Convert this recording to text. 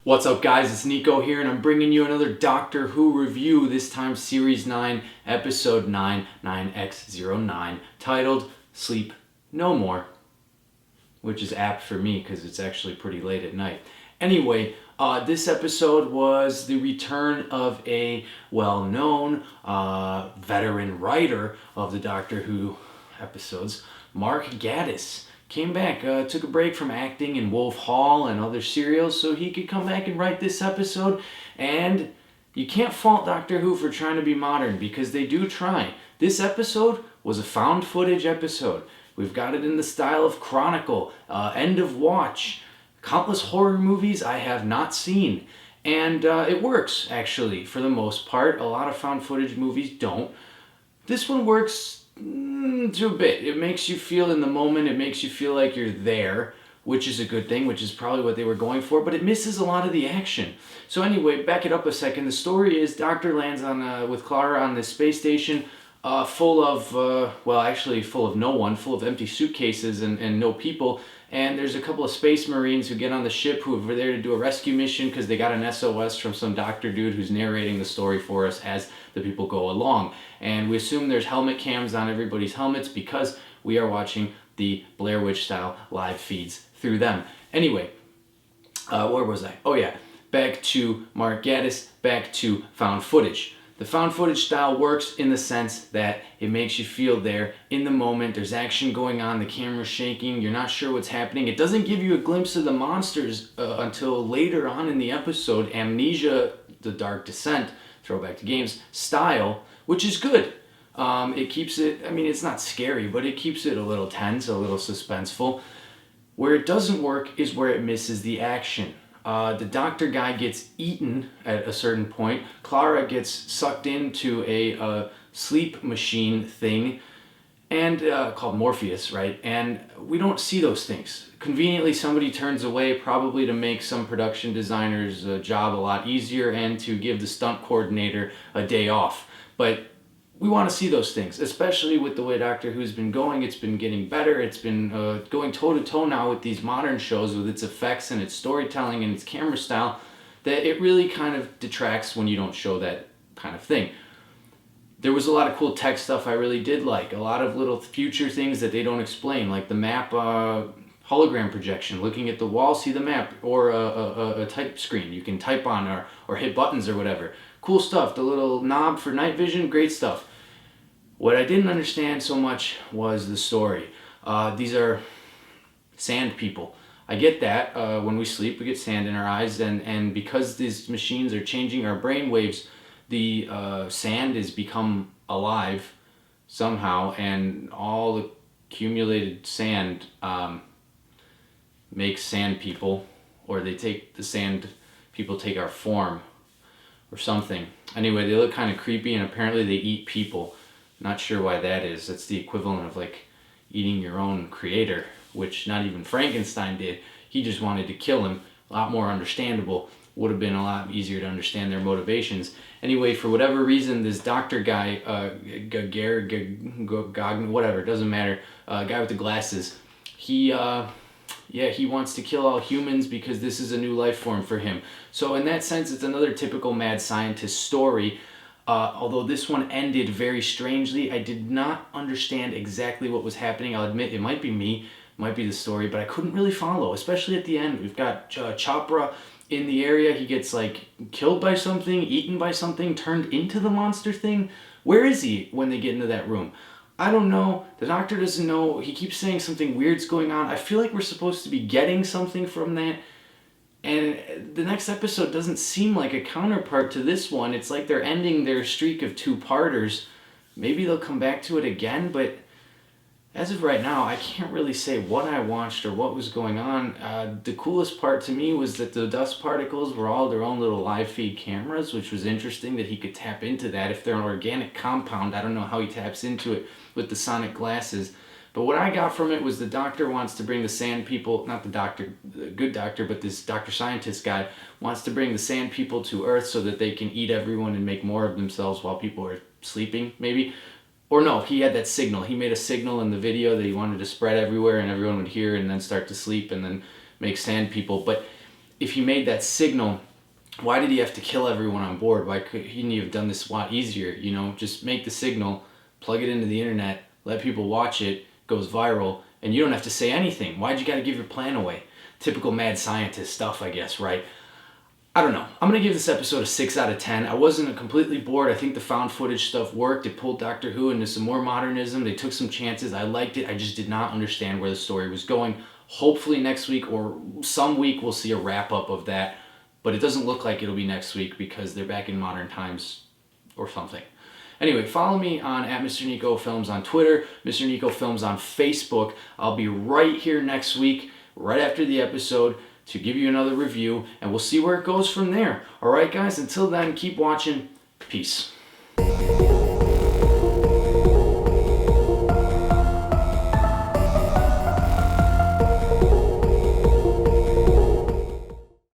What's up, guys? It's Niko here, and I'm bringing you another Doctor Who review, this time Series 9, Episode 9, 9X09, titled Sleep No More, which is apt for me because it's actually pretty late at night. Anyway, this episode was the return of a well-known veteran writer of the Doctor Who episodes, Mark Gatiss. Came back, took a break from acting in Wolf Hall and other serials so he could come back and write this episode. And you can't fault Doctor Who for trying to be modern, because they do try. This episode was a found footage episode. We've got it in the style of Chronicle, End of Watch, countless horror movies I have not seen. And it works, actually, for the most part. A lot of found footage movies don't. This one works to a bit. It makes you feel in the moment. It makes you feel like you're there, which is a good thing, which is probably what they were going for, but it misses a lot of the action. So anyway, back it up a second. The story is Doctor lands on with Clara on this space station full of, full of no one, full of empty suitcases and no people. And there's a couple of space marines who get on the ship who are there to do a rescue mission because they got an SOS from some doctor dude who's narrating the story for us as the people go along. And we assume there's helmet cams on everybody's helmets because we are watching the Blair Witch style live feeds through them. Anyway, where was I? Oh yeah, back to Mark Gatiss, back to found footage. The found footage style works in the sense that it makes you feel there in the moment. There's action going on, the camera's shaking, you're not sure what's happening. It doesn't give you a glimpse of the monsters until later on in the episode. Amnesia, The Dark Descent, throwback to games, style, which is good. It keeps it, it's not scary, but it keeps it a little tense, a little suspenseful. Where it doesn't work is where it misses the action. The doctor guy gets eaten at a certain point. Clara gets sucked into a sleep machine thing, and called Morpheus, right? And we don't see those things. Conveniently, somebody turns away, probably to make some production designer's job a lot easier and to give the stunt coordinator a day off. But we want to see those things, especially with the way Doctor Who's been going. It's been getting better. It's been going toe-to-toe now with these modern shows, with its effects and its storytelling and its camera style, that it really kind of detracts when you don't show that kind of thing. There was a lot of cool tech stuff I really did like. A lot of little future things that they don't explain, like the map hologram projection. Looking at the wall, see the map, or a type screen you can type on or hit buttons or whatever. Cool stuff. The little knob for night vision, great stuff. What I didn't understand so much was the story. These are sand people. I get that. When we sleep, we get sand in our eyes, and because these machines are changing our brain waves, the sand has become alive somehow, and all the accumulated sand makes sand people, or the sand people take our form or something. Anyway, they look kind of creepy, and apparently they eat people. Not sure why that is. That's the equivalent of like eating your own creator, which not even Frankenstein did. He just wanted to kill him. A lot more understandable. Would have been a lot easier to understand their motivations. Anyway, for whatever reason, this doctor guy, whatever, doesn't matter, guy with the glasses, he wants to kill all humans because this is a new life form for him. So in that sense, it's another typical mad scientist story. Although this one ended very strangely. I did not understand exactly what was happening. I'll admit, it might be me, might be the story, but I couldn't really follow, especially at the end. We've got Chopra in the area. He gets like killed by something, eaten by something, turned into the monster thing. Where is he when they get into that room? I don't know. The doctor doesn't know. He keeps saying something weird's going on. I feel like we're supposed to be getting something from that. And the next episode doesn't seem like a counterpart to this one. It's like they're ending their streak of two-parters. Maybe they'll come back to it again, but as of right now, I can't really say what I watched or what was going on. The coolest part to me was that the dust particles were all their own little live feed cameras, which was interesting that he could tap into that. If they're an organic compound, I don't know how he taps into it with the sonic glasses. But what I got from it was the doctor wants to bring the sand people, not the doctor, the good doctor, but this doctor scientist guy wants to bring the sand people to Earth so that they can eat everyone and make more of themselves while people are sleeping, maybe. Or no, he had that signal. He made a signal in the video that he wanted to spread everywhere and everyone would hear and then start to sleep and then make sand people. But if he made that signal, why did he have to kill everyone on board? Why couldn't he have done this a lot easier? You know, just make the signal, plug it into the internet, let people watch it, goes viral, and you don't have to say anything. Why'd you got to give your plan away? Typical mad scientist stuff, I guess, right? I don't know. I'm going to give this episode a 6 out of 10. I wasn't completely bored. I think the found footage stuff worked. It pulled Doctor Who into some more modernism. They took some chances. I liked it. I just did not understand where the story was going. Hopefully next week or some week we'll see a wrap-up of that. But it doesn't look like it'll be next week because they're back in modern times or something. Anyway, follow me on @Mr. Niko Films on Twitter, Mr. Niko Films on Facebook. I'll be right here next week, right after the episode, to give you another review, and we'll see where it goes from there. All right, guys, until then, keep watching. Peace.